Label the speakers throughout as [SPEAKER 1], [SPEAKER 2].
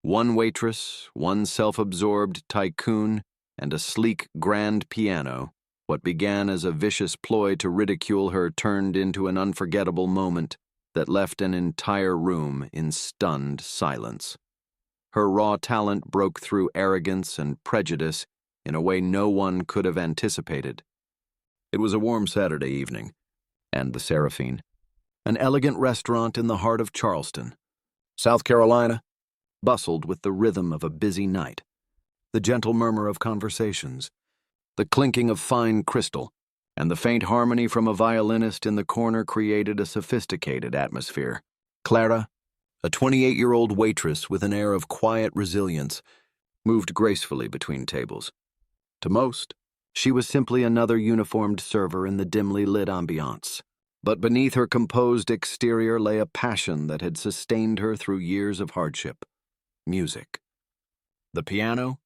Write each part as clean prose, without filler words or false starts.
[SPEAKER 1] One waitress, one self-absorbed tycoon, and a sleek grand piano. What began as a vicious ploy to ridicule her turned into an unforgettable moment that left an entire room in stunned silence. Her raw talent broke through arrogance and prejudice in a way no one could have anticipated. It was a warm Saturday evening, and the Seraphine, an elegant restaurant in the heart of Charleston, South Carolina, bustled with the rhythm of a busy night, the gentle murmur of conversations, the clinking of fine crystal, and the faint harmony from a violinist in the corner created a sophisticated atmosphere. Clara, a 28-year-old waitress with an air of quiet resilience, moved gracefully between tables. To most, she was simply another uniformed server in the dimly lit ambiance. But beneath her composed exterior lay a passion that had sustained her through years of hardship. Music. The piano,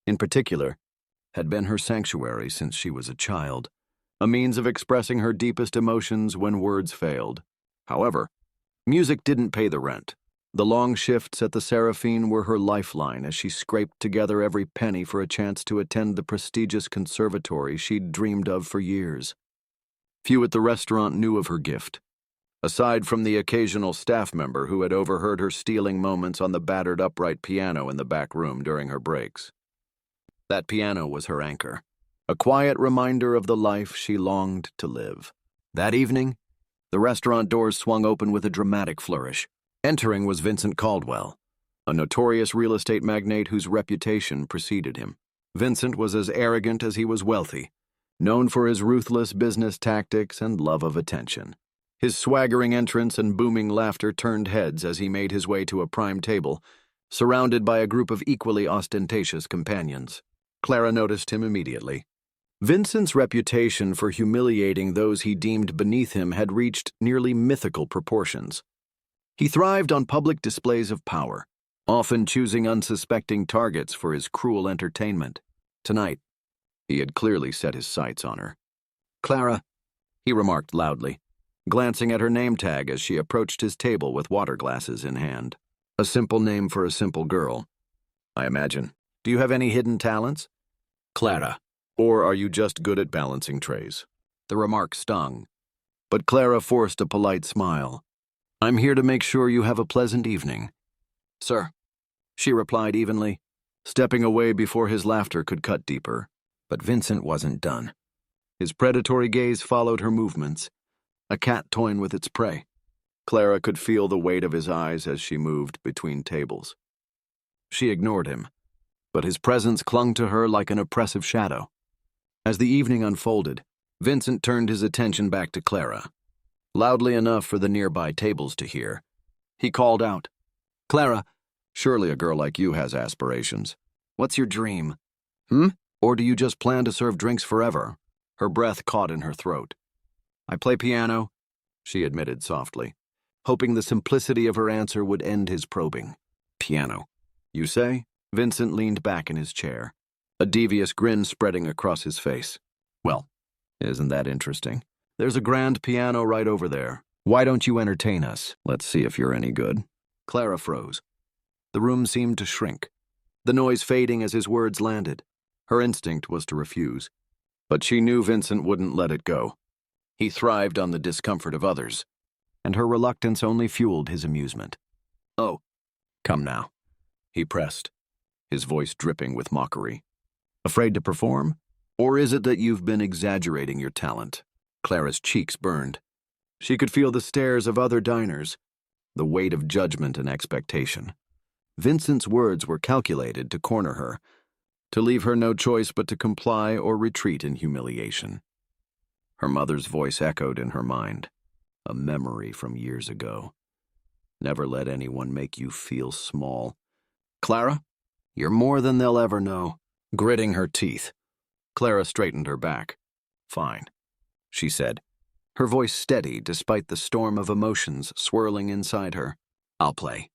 [SPEAKER 1] in particular, had been her sanctuary since she was a child, a means of expressing her deepest emotions when words failed. However, music didn't pay the rent. The long shifts at the Seraphine were her lifeline as she scraped together every penny for a chance to attend the prestigious conservatory she'd dreamed of for years. Few at the restaurant knew of her gift, aside from the occasional staff member who had overheard her stealing moments on the battered upright piano in the back room during her breaks. That piano was her anchor, a quiet reminder of the life she longed to live. That evening, the restaurant doors swung open with a dramatic flourish. Entering was Vincent Caldwell, a notorious real estate magnate whose reputation preceded him. Vincent was as arrogant as he was wealthy, known for his ruthless business tactics and love of attention. His swaggering entrance and booming laughter turned heads as he made his way to a prime table, surrounded by a group of equally ostentatious companions. Clara noticed him immediately. Vincent's reputation for humiliating those he deemed beneath him had reached nearly mythical proportions. He thrived on public displays of power, often choosing unsuspecting targets for his cruel entertainment. Tonight, he had clearly set his sights on her. "Clara," he remarked loudly, glancing at her name tag as she approached his table with water glasses in hand. "A simple name for a simple girl, I imagine. Do you have any hidden talents?" "Clara. Or are you just good at balancing trays?" The remark stung, but Clara forced a polite smile. "I'm here to make sure you have a pleasant evening." "Sir," she replied evenly, stepping away before his laughter could cut deeper. But Vincent wasn't done. His predatory gaze followed her movements, a cat toying with its prey. Clara could feel the weight of his eyes as she moved between tables. She ignored him, but his presence clung to her like an oppressive shadow. As the evening unfolded, Vincent turned his attention back to Clara. Loudly enough for the nearby tables to hear, he called out, "Clara, surely a girl like you has aspirations. What's your dream? Or do you just plan to serve drinks forever?" Her breath caught in her throat. "I play piano," she admitted softly, hoping the simplicity of her answer would end his probing. "Piano, you say?" Vincent leaned back in his chair, a devious grin spreading across his face. "Well, isn't that interesting? There's a grand piano right over there. Why don't you entertain us? Let's see if you're any good." Clara froze. The room seemed to shrink, the noise fading as his words landed. Her instinct was to refuse, but she knew Vincent wouldn't let it go. He thrived on the discomfort of others, and her reluctance only fueled his amusement. "Oh, come now," he pressed, his voice dripping with mockery. "Afraid to perform? Or is it that you've been exaggerating your talent?" Clara's cheeks burned. She could feel the stares of other diners, the weight of judgment and expectation. Vincent's words were calculated to corner her, to leave her no choice but to comply or retreat in humiliation. Her mother's voice echoed in her mind, a memory from years ago. "Never let anyone make you feel small. Clara, you're more than they'll ever know." Gritting her teeth, Clara straightened her back. "Fine," she said, her voice steady despite the storm of emotions swirling inside her. "I'll play."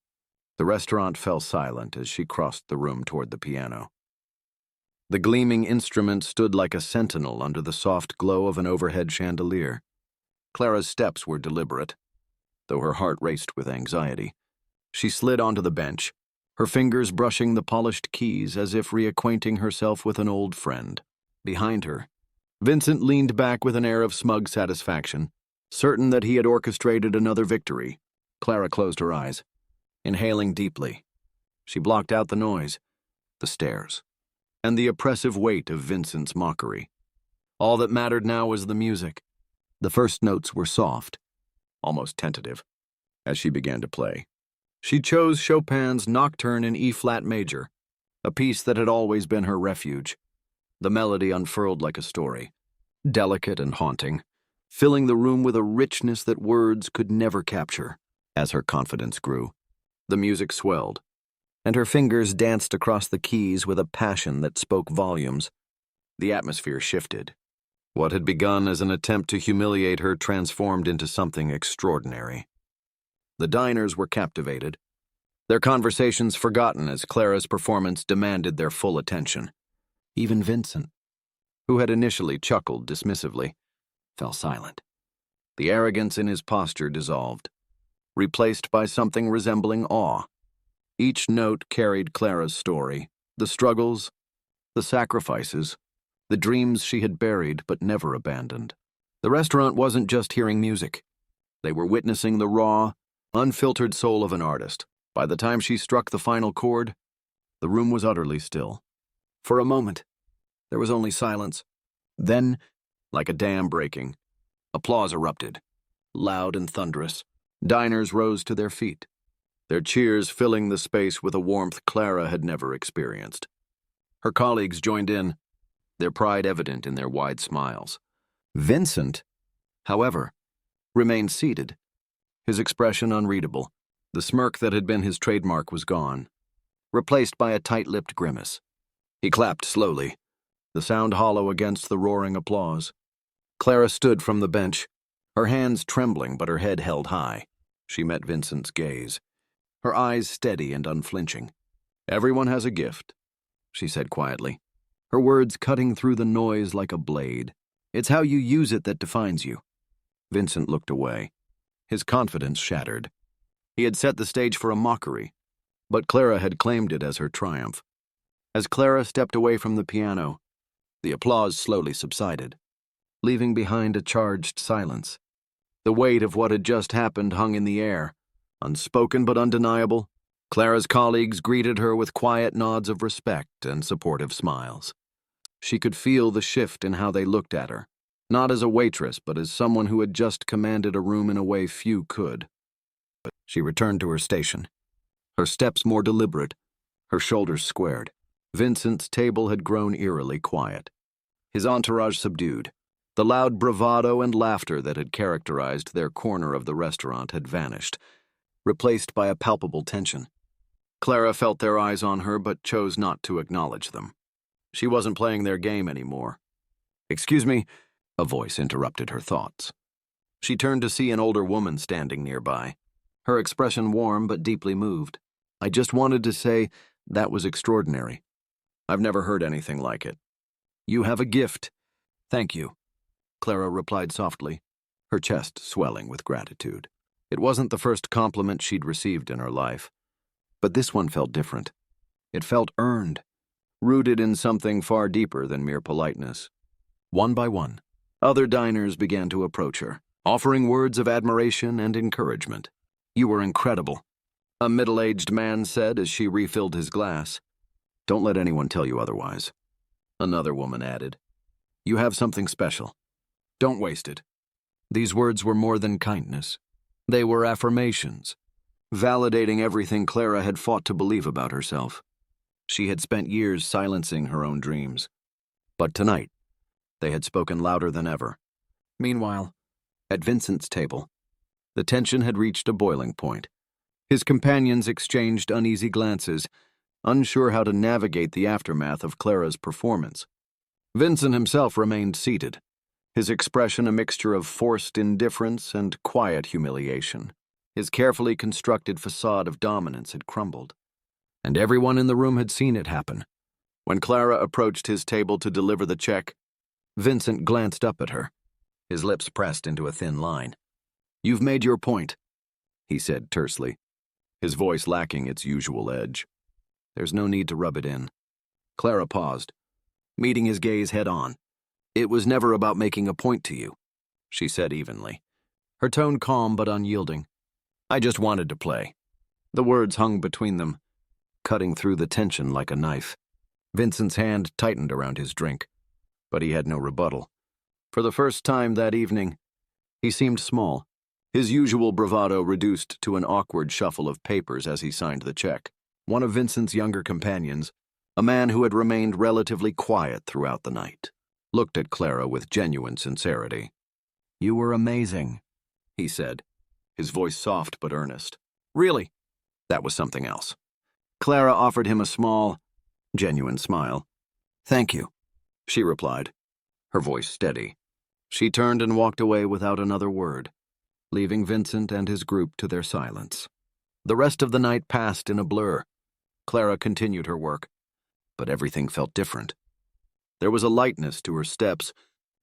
[SPEAKER 1] The restaurant fell silent as she crossed the room toward the piano. The gleaming instrument stood like a sentinel under the soft glow of an overhead chandelier. Clara's steps were deliberate, though her heart raced with anxiety. She slid onto the bench, her fingers brushing the polished keys as if reacquainting herself with an old friend. Behind her, Vincent leaned back with an air of smug satisfaction, certain that he had orchestrated another victory. Clara closed her eyes, inhaling deeply. She blocked out the noise, the stares, and the oppressive weight of Vincent's mockery. All that mattered now was the music. The first notes were soft, almost tentative, as she began to play. She chose Chopin's Nocturne in E-flat major, a piece that had always been her refuge. The melody unfurled like a story, delicate and haunting, filling the room with a richness that words could never capture. As her confidence grew, the music swelled, and her fingers danced across the keys with a passion that spoke volumes. The atmosphere shifted. What had begun as an attempt to humiliate her transformed into something extraordinary. The diners were captivated, their conversations forgotten as Clara's performance demanded their full attention. Even Vincent, who had initially chuckled dismissively, fell silent. The arrogance in his posture dissolved, replaced by something resembling awe. Each note carried Clara's story, the struggles, the sacrifices, the dreams she had buried but never abandoned. The restaurant wasn't just hearing music. They were witnessing the raw, unfiltered soul of an artist. By the time she struck the final chord, the room was utterly still. For a moment, there was only silence. Then, like a dam breaking, applause erupted, loud and thunderous. Diners rose to their feet, their cheers filling the space with a warmth Clara had never experienced. Her colleagues joined in, their pride evident in their wide smiles. Vincent, however, remained seated, his expression unreadable. The smirk that had been his trademark was gone, replaced by a tight-lipped grimace. He clapped slowly, the sound hollow against the roaring applause. Clara stood from the bench, her hands trembling but her head held high. She met Vincent's gaze, her eyes steady and unflinching. "Everyone has a gift," she said quietly, her words cutting through the noise like a blade. "It's how you use it that defines you." Vincent looked away, his confidence shattered. He had set the stage for a mockery, but Clara had claimed it as her triumph. As Clara stepped away from the piano, the applause slowly subsided, leaving behind a charged silence. The weight of what had just happened hung in the air, unspoken but undeniable. Clara's colleagues greeted her with quiet nods of respect and supportive smiles. She could feel the shift in how they looked at her, not as a waitress but as someone who had just commanded a room in a way few could. She returned to her station, her steps more deliberate, her shoulders squared. Vincent's table had grown eerily quiet, his entourage subdued. The loud bravado and laughter that had characterized their corner of the restaurant had vanished, replaced by a palpable tension. Clara felt their eyes on her but chose not to acknowledge them. She wasn't playing their game anymore. "Excuse me," a voice interrupted her thoughts. She turned to see an older woman standing nearby, her expression warm but deeply moved. "I just wanted to say that was extraordinary. I've never heard anything like it. You have a gift." "Thank you," Clara replied softly, her chest swelling with gratitude. It wasn't the first compliment she'd received in her life, but this one felt different. It felt earned, rooted in something far deeper than mere politeness. One by one, other diners began to approach her, offering words of admiration and encouragement. "You were incredible," a middle-aged man said as she refilled his glass. "Don't let anyone tell you otherwise," another woman added. "You have something special. Don't waste it." These words were more than kindness. They were affirmations, validating everything Clara had fought to believe about herself. She had spent years silencing her own dreams, but tonight, they had spoken louder than ever. Meanwhile, at Vincent's table, the tension had reached a boiling point. His companions exchanged uneasy glances, unsure how to navigate the aftermath of Clara's performance. Vincent himself remained seated, his expression a mixture of forced indifference and quiet humiliation. His carefully constructed facade of dominance had crumbled, and everyone in the room had seen it happen. When Clara approached his table to deliver the check, Vincent glanced up at her, his lips pressed into a thin line. "You've made your point," he said tersely, his voice lacking its usual edge. There's no need to rub it in. Clara paused, meeting his gaze head-on. It was never about making a point to you, she said evenly, her tone calm but unyielding. I just wanted to play. The words hung between them, cutting through the tension like a knife. Vincent's hand tightened around his drink, but he had no rebuttal. For the first time that evening, he seemed small, his usual bravado reduced to an awkward shuffle of papers as he signed the check. One of Vincent's younger companions, a man who had remained relatively quiet throughout the night, looked at Clara with genuine sincerity. You were amazing, he said, his voice soft but earnest. Really? That was something else. Clara offered him a small, genuine smile. Thank you, she replied, her voice steady. She turned and walked away without another word, leaving Vincent and his group to their silence. The rest of the night passed in a blur. Clara continued her work, but everything felt different. There was a lightness to her steps,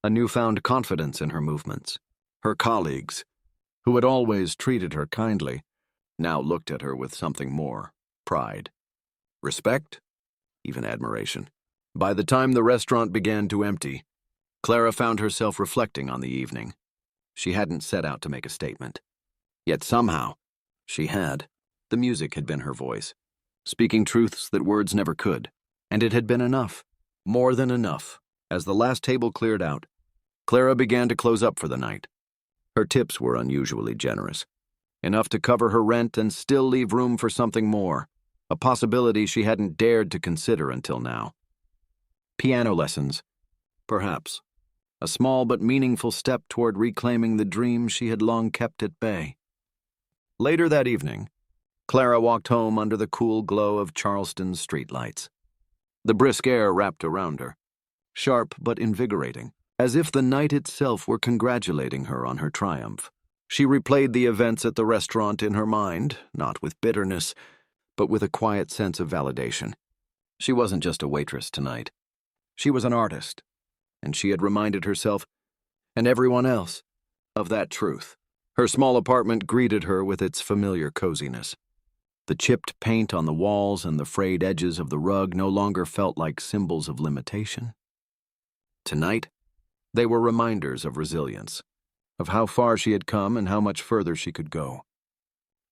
[SPEAKER 1] a newfound confidence in her movements. Her colleagues, who had always treated her kindly, now looked at her with something more: pride, respect, even admiration. By the time the restaurant began to empty, Clara found herself reflecting on the evening. She hadn't set out to make a statement. Yet somehow, she had. The music had been her voice, speaking truths that words never could. And it had been enough, more than enough. As the last table cleared out, Clara began to close up for the night. Her tips were unusually generous, enough to cover her rent and still leave room for something more, a possibility she hadn't dared to consider until now. Piano lessons, perhaps. A small but meaningful step toward reclaiming the dream she had long kept at bay. Later that evening, Clara walked home under the cool glow of Charleston's streetlights. The brisk air wrapped around her, sharp but invigorating, as if the night itself were congratulating her on her triumph. She replayed the events at the restaurant in her mind, not with bitterness, but with a quiet sense of validation. She wasn't just a waitress tonight. She was an artist, and she had reminded herself, and everyone else, of that truth. Her small apartment greeted her with its familiar coziness. The chipped paint on the walls and the frayed edges of the rug no longer felt like symbols of limitation. Tonight, they were reminders of resilience, of how far she had come and how much further she could go.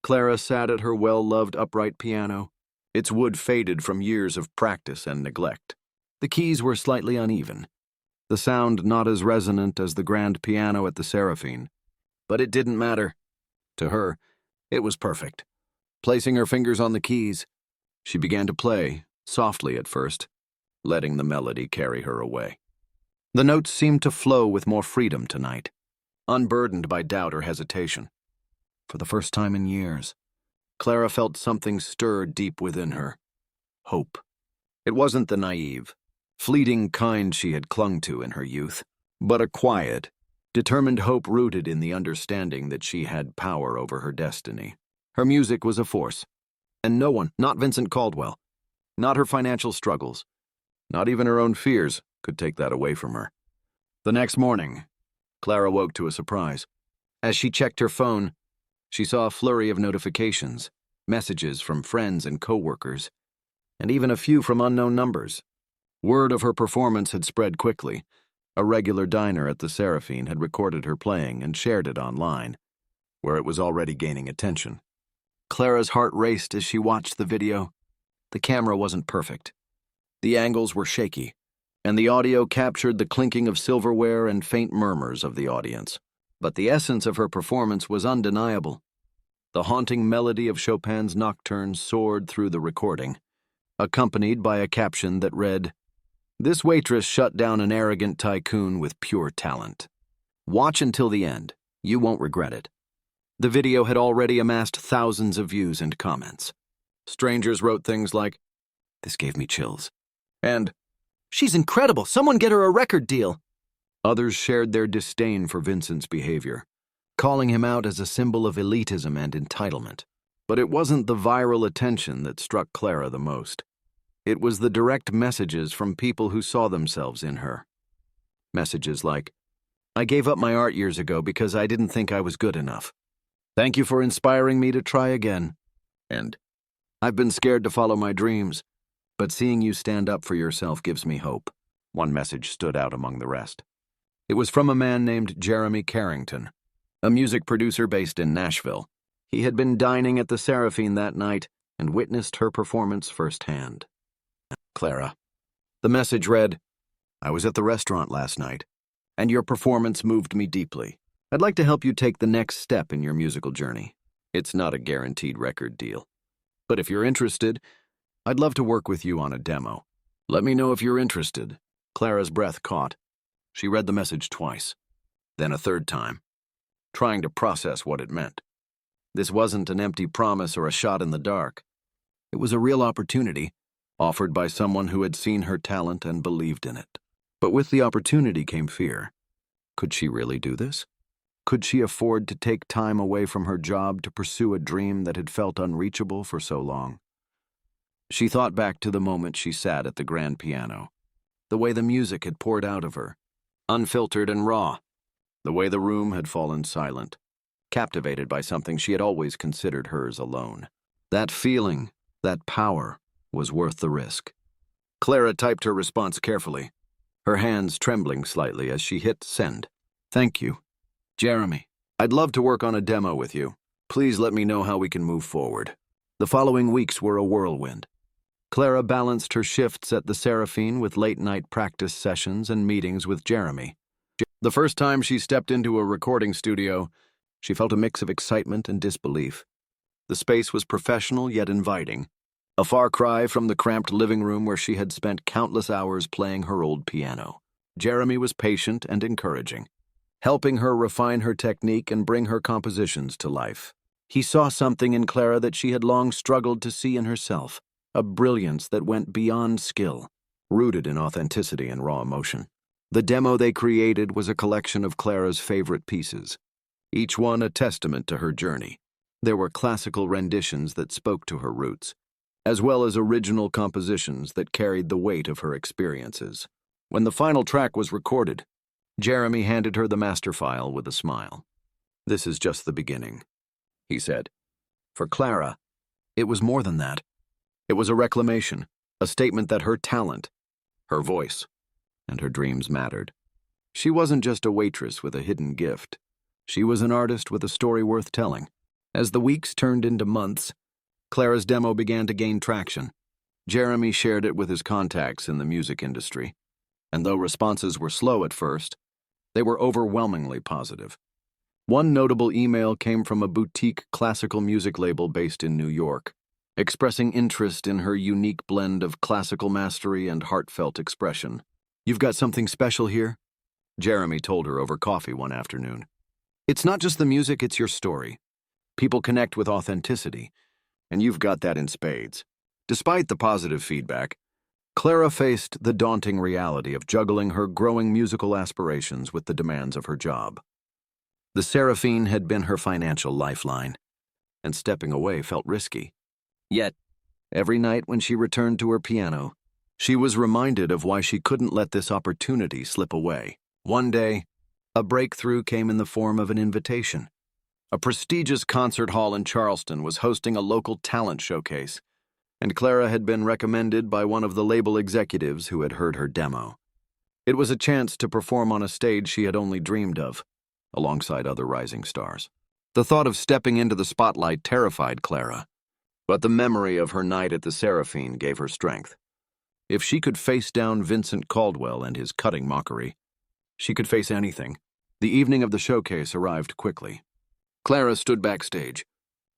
[SPEAKER 1] Clara sat at her well-loved upright piano, its wood faded from years of practice and neglect. The keys were slightly uneven, the sound not as resonant as the grand piano at the Seraphine. But it didn't matter. To her, it was perfect. Placing her fingers on the keys, she began to play, softly at first, letting the melody carry her away. The notes seemed to flow with more freedom tonight, unburdened by doubt or hesitation. For the first time in years, Clara felt something stir deep within her. Hope. It wasn't the naive, fleeting kind she had clung to in her youth, but a quiet, determined hope rooted in the understanding that she had power over her destiny. Her music was a force, and no one, not Vincent Caldwell, not her financial struggles, not even her own fears, could take that away from her. The next morning, Clara woke to a surprise. As she checked her phone, she saw a flurry of notifications, messages from friends and coworkers, and even a few from unknown numbers. Word of her performance had spread quickly. A regular diner at the Seraphine had recorded her playing and shared it online, where it was already gaining attention. Clara's heart raced as she watched the video. The camera wasn't perfect. The angles were shaky, and the audio captured the clinking of silverware and faint murmurs of the audience. But the essence of her performance was undeniable. The haunting melody of Chopin's Nocturne soared through the recording, accompanied by a caption that read, "This waitress shut down an arrogant tycoon with pure talent. Watch until the end. You won't regret it." The video had already amassed thousands of views and comments. Strangers wrote things like, "This gave me chills," and "She's incredible, someone get her a record deal." Others shared their disdain for Vincent's behavior, calling him out as a symbol of elitism and entitlement. But it wasn't the viral attention that struck Clara the most. It was the direct messages from people who saw themselves in her. Messages like, "I gave up my art years ago because I didn't think I was good enough. Thank you for inspiring me to try again." And, "I've been scared to follow my dreams, but seeing you stand up for yourself gives me hope." One message stood out among the rest. It was from a man named Jeremy Carrington, a music producer based in Nashville. He had been dining at the Seraphine that night and witnessed her performance firsthand. Clara. The message read, "I was at the restaurant last night, and your performance moved me deeply. I'd like to help you take the next step in your musical journey. It's not a guaranteed record deal. But if you're interested, I'd love to work with you on a demo. Let me know if you're interested." Clara's breath caught. She read the message twice, then a third time, trying to process what it meant. This wasn't an empty promise or a shot in the dark. It was a real opportunity, offered by someone who had seen her talent and believed in it. But with the opportunity came fear. Could she really do this? Could she afford to take time away from her job to pursue a dream that had felt unreachable for so long? She thought back to the moment she sat at the grand piano, the way the music had poured out of her, unfiltered and raw, the way the room had fallen silent, captivated by something she had always considered hers alone. That feeling, that power, was worth the risk. Clara typed her response carefully, her hands trembling slightly as she hit send. "Thank you. Jeremy, I'd love to work on a demo with you. Please let me know how we can move forward." The following weeks were a whirlwind. Clara balanced her shifts at the Seraphine with late-night practice sessions and meetings with Jeremy. The first time she stepped into a recording studio, she felt a mix of excitement and disbelief. The space was professional yet inviting, a far cry from the cramped living room where she had spent countless hours playing her old piano. Jeremy was patient and encouraging, helping her refine her technique and bring her compositions to life. He saw something in Clara that she had long struggled to see in herself, a brilliance that went beyond skill, rooted in authenticity and raw emotion. The demo they created was a collection of Clara's favorite pieces, each one a testament to her journey. There were classical renditions that spoke to her roots, as well as original compositions that carried the weight of her experiences. When the final track was recorded, Jeremy handed her the master file with a smile. "This is just the beginning," he said. For Clara, it was more than that. It was a reclamation, a statement that her talent, her voice, and her dreams mattered. She wasn't just a waitress with a hidden gift. She was an artist with a story worth telling. As the weeks turned into months, Clara's demo began to gain traction. Jeremy shared it with his contacts in the music industry, and though responses were slow at first, they were overwhelmingly positive. One notable email came from a boutique classical music label based in New York, expressing interest in her unique blend of classical mastery and heartfelt expression. "You've got something special here?" Jeremy told her over coffee one afternoon. "It's not just the music, it's your story. People connect with authenticity, and you've got that in spades." Despite the positive feedback, Clara faced the daunting reality of juggling her growing musical aspirations with the demands of her job. The Seraphine had been her financial lifeline, and stepping away felt risky. Yet, every night when she returned to her piano, she was reminded of why she couldn't let this opportunity slip away. One day, a breakthrough came in the form of an invitation. A prestigious concert hall in Charleston was hosting a local talent showcase, and Clara had been recommended by one of the label executives who had heard her demo. It was a chance to perform on a stage she had only dreamed of, alongside other rising stars. The thought of stepping into the spotlight terrified Clara, but the memory of her night at the Seraphine gave her strength. If she could face down Vincent Caldwell and his cutting mockery, she could face anything. The evening of the showcase arrived quickly. Clara stood backstage,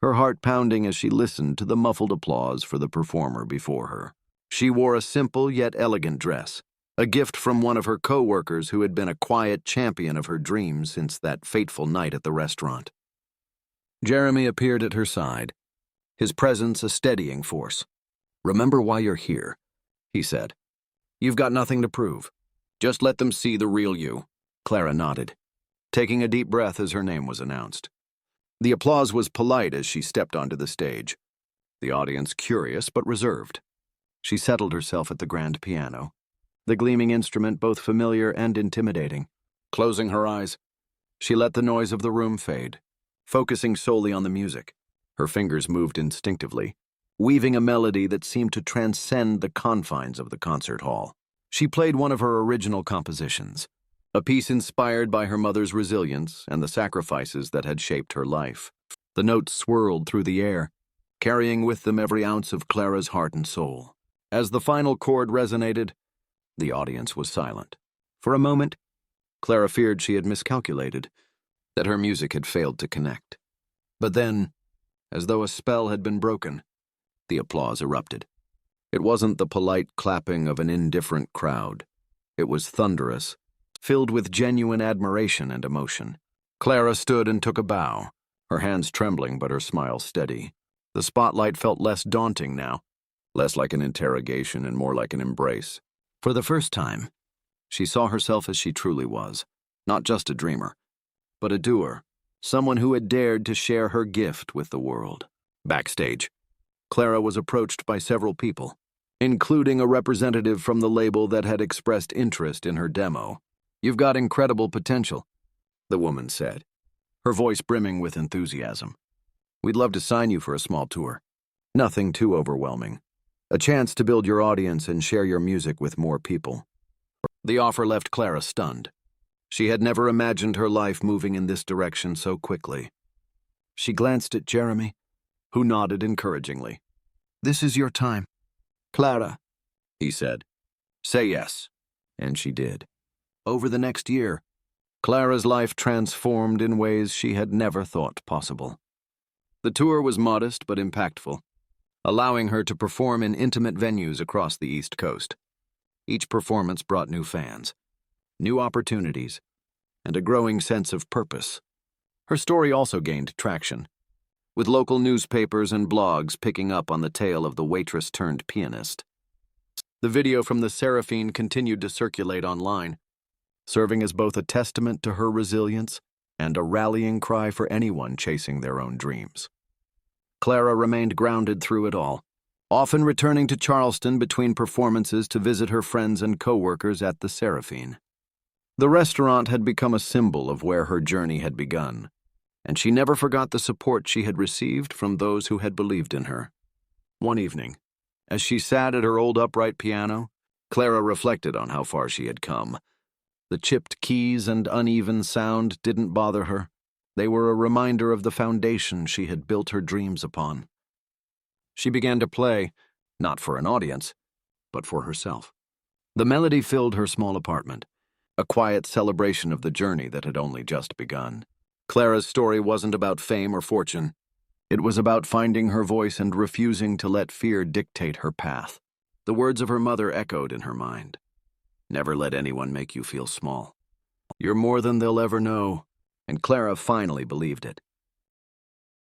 [SPEAKER 1] her heart pounding as she listened to the muffled applause for the performer before her. She wore a simple yet elegant dress, a gift from one of her co-workers who had been a quiet champion of her dreams since that fateful night at the restaurant. Jeremy appeared at her side, his presence a steadying force. "Remember why you're here," he said. "You've got nothing to prove. Just let them see the real you." Clara nodded, taking a deep breath as her name was announced. The applause was polite as she stepped onto the stage, the audience curious but reserved. She settled herself at the grand piano, the gleaming instrument both familiar and intimidating. Closing her eyes, she let the noise of the room fade, focusing solely on the music. Her fingers moved instinctively, weaving a melody that seemed to transcend the confines of the concert hall. She played one of her original compositions, a piece inspired by her mother's resilience and the sacrifices that had shaped her life. The notes swirled through the air, carrying with them every ounce of Clara's heart and soul. As the final chord resonated, the audience was silent. For a moment, Clara feared she had miscalculated, that her music had failed to connect. But then, as though a spell had been broken, the applause erupted. It wasn't the polite clapping of an indifferent crowd. It was thunderous, filled with genuine admiration and emotion. Clara stood and took a bow, her hands trembling but her smile steady. The spotlight felt less daunting now, less like an interrogation and more like an embrace. For the first time, she saw herself as she truly was, not just a dreamer, but a doer, someone who had dared to share her gift with the world. Backstage, Clara was approached by several people, including a representative from the label that had expressed interest in her demo. "You've got incredible potential," the woman said, her voice brimming with enthusiasm. "We'd love to sign you for a small tour. Nothing too overwhelming. A chance to build your audience and share your music with more people." The offer left Clara stunned. She had never imagined her life moving in this direction so quickly. She glanced at Jeremy, who nodded encouragingly. "This is your time, Clara," he said. "Say yes." And she did. Over the next year, Clara's life transformed in ways she had never thought possible. The tour was modest but impactful, allowing her to perform in intimate venues across the East Coast. Each performance brought new fans, new opportunities, and a growing sense of purpose. Her story also gained traction, with local newspapers and blogs picking up on the tale of the waitress turned pianist. The video from the Seraphine continued to circulate online, serving as both a testament to her resilience and a rallying cry for anyone chasing their own dreams. Clara remained grounded through it all, often returning to Charleston between performances to visit her friends and co-workers at the Seraphine. The restaurant had become a symbol of where her journey had begun, and she never forgot the support she had received from those who had believed in her. One evening, as she sat at her old upright piano, Clara reflected on how far she had come. The chipped keys and uneven sound didn't bother her. They were a reminder of the foundation she had built her dreams upon. She began to play, not for an audience, but for herself. The melody filled her small apartment, a quiet celebration of the journey that had only just begun. Clara's story wasn't about fame or fortune. It was about finding her voice and refusing to let fear dictate her path. The words of her mother echoed in her mind. "Never let anyone make you feel small. You're more than they'll ever know." And Clara finally believed it.